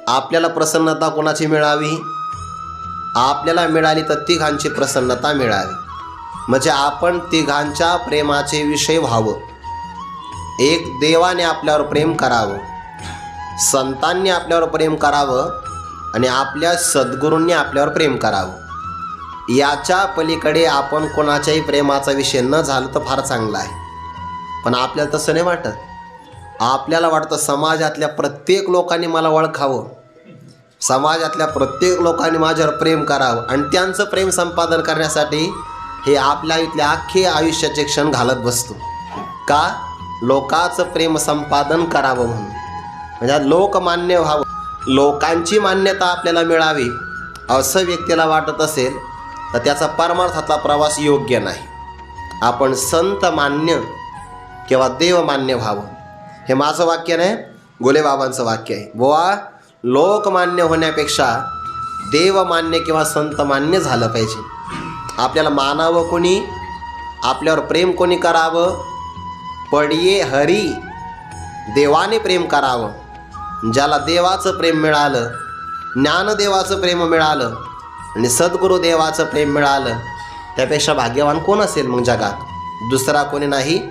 आपल्याला प्रसन्नता कोणाची मिळावी? आपल्याला मिळाली तर तिघांची प्रसन्नता मिळावी, म्हणजे आपण तिघांच्या प्रेमाचे विषय व्हावं. एक, देवाने आपल्यावर प्रेम करावं, संतांनी आपल्यावर प्रेम करावं आणि आपल्या सद्गुरूंनी आपल्यावर प्रेम करावं. याच्या पलीकडे आपण कोणाच्याही प्रेमाचा विषय न झालं तर फार चांगलं आहे. पण आपल्याला तसं नाही वाटत. आपल्याला वाटतं समाजातल्या प्रत्येक लोकांनी मला ओळखावं, समाजातल्या प्रत्येक लोकांनी माझ्यावर प्रेम करावं आणि त्यांचं प्रेम संपादन करण्यासाठी हे आपल्या इथल्या अख्खे आयुष्याचे क्षण घालत बसतो. का? लोकांचं प्रेम संपादन करावं म्हणून, म्हणजे लोकमान्य व्हावं, लोकांची मान्यता आपल्याला मिळावी असं व्यक्तीला वाटत असेल तर त्याचा परमार्थातला प्रवास योग्य नाही. आपण संत मान्य किंवा देवमान्य व्हावं. हे माझं वाक्य नाही, गोलेबाबांचं वाक्य आहे. बुवा, लोकमान्य होण्यापेक्षा देवमान्य किंवा संतमान्य झालं पाहिजे. आपल्याला मानावं कोणी, आपल्यावर प्रेम कोणी करावं? पडिये हरी, देवाने प्रेम करावं. ज्याला देवाचं प्रेम मिळालं, ज्ञानदेवाचं प्रेम मिळालं आणि सद्गुरू देवाचं प्रेम मिळालं, त्यापेक्षा भाग्यवान कोण असेल मग जगात? दुसरा कोणी नाही.